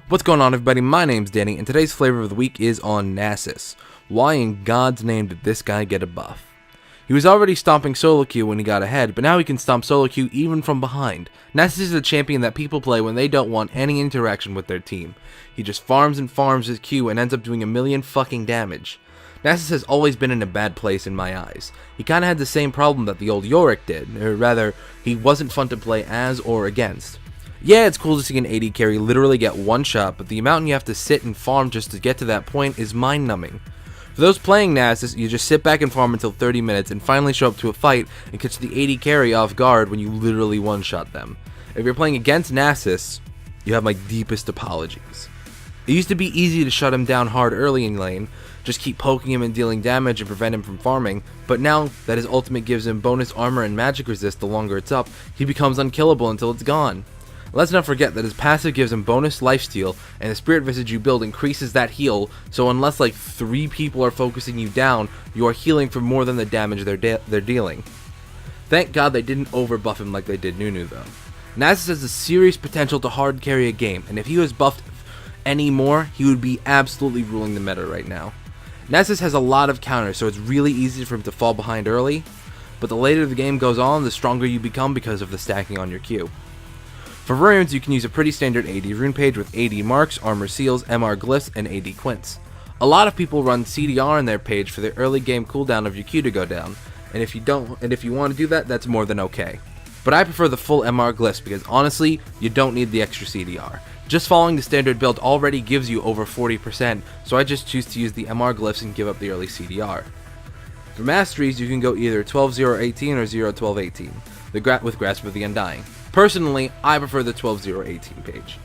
What's going on, everybody? My name's Danny, and today's flavor of the week is on Nasus. Why in God's name did this guy get a buff? He was already stomping solo queue when he got ahead, but now he can stomp solo queue even from behind. Nasus is a champion that people play when they don't want any interaction with their team. He just farms and farms his queue and ends up doing a million fucking damage. Nasus has always been in a bad place in my eyes. He kinda had the same problem that the old Yorick did, or rather, he wasn't fun to play as or against. Yeah, it's cool to see an AD carry literally get one shot, but the amount you have to sit and farm just to get to that point is mind-numbing. For those playing Nasus, you just sit back and farm until 30 minutes and finally show up to a fight and catch the AD carry off guard when you literally one-shot them. If you're playing against Nasus, you have my deepest apologies. It used to be easy to shut him down hard early in lane, just keep poking him and dealing damage and prevent him from farming, but now that his ultimate gives him bonus armor and magic resist the longer it's up, he becomes unkillable until it's gone. Let's not forget that his passive gives him bonus lifesteal, and the spirit visage you build increases that heal, so unless like 3 people are focusing you down, you are healing for more than the damage they're dealing. Thank God they didn't overbuff him like they did Nunu though. Nasus has a serious potential to hard carry a game, and if he was buffed any more, he would be absolutely ruling the meta right now. Nasus has a lot of counters, so it's really easy for him to fall behind early, but the later the game goes on, the stronger you become because of the stacking on your queue. For runes, you can use a pretty standard AD rune page with AD marks, armor seals, MR glyphs, and AD quints. A lot of people run CDR in their page for the early game cooldown of your Q to go down, and if you want to do that, that's more than okay. But I prefer the full MR glyphs because honestly, you don't need the extra CDR. Just following the standard build already gives you over 40%, so I just choose to use the MR glyphs and give up the early CDR. For masteries, you can go either 12-0-18 or 0-12-18, with Grasp of the Undying. Personally, I prefer the 12-0-18 page.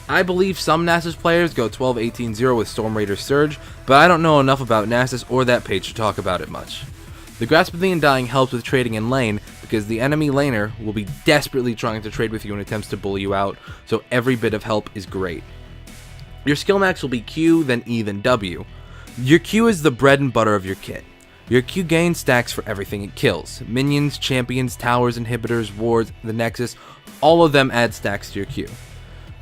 I believe some Nasus players go 12-18-0 with Storm Raider Surge, but I don't know enough about Nasus or that page to talk about it much. The Grasp of the Undying helps with trading in lane because the enemy laner will be desperately trying to trade with you in attempts to bully you out, so every bit of help is great. Your skill max will be Q, then E, then W. Your Q is the bread and butter of your kit. Your Q gain stacks for everything it kills. Minions, champions, towers, inhibitors, wards, the Nexus, all of them add stacks to your Q.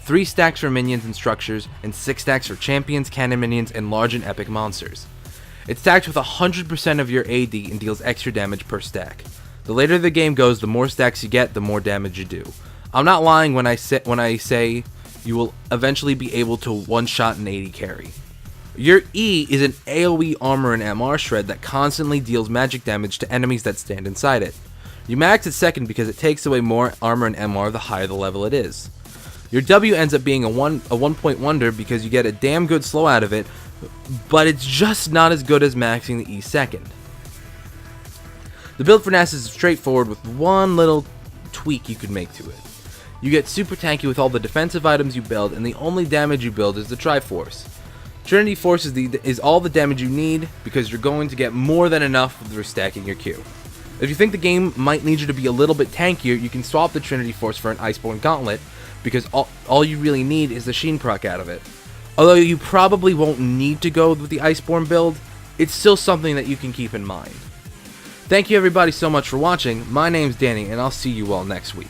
3 stacks for minions and structures, and 6 stacks for champions, cannon minions, and large and epic monsters. It stacks with 100% of your AD and deals extra damage per stack. The later the game goes, the more stacks you get, the more damage you do. I'm not lying when I say you will eventually be able to one-shot an AD carry. Your E is an AoE armor and MR shred that constantly deals magic damage to enemies that stand inside it. You max it second because it takes away more armor and MR the higher the level it is. Your W ends up being a 1-point wonder because you get a damn good slow out of it, but it's just not as good as maxing the E second. The build for Nasus is straightforward with one little tweak you could make to it. You get super tanky with all the defensive items you build, and the only damage you build is the Triforce. Trinity Force is all the damage you need because you're going to get more than enough for stacking your Q. If you think the game might need you to be a little bit tankier, you can swap the Trinity Force for an Iceborne Gauntlet because all you really need is the Sheen proc out of it. Although you probably won't need to go with the Iceborne build, it's still something that you can keep in mind. Thank you everybody so much for watching. My name's Danny and I'll see you all next week.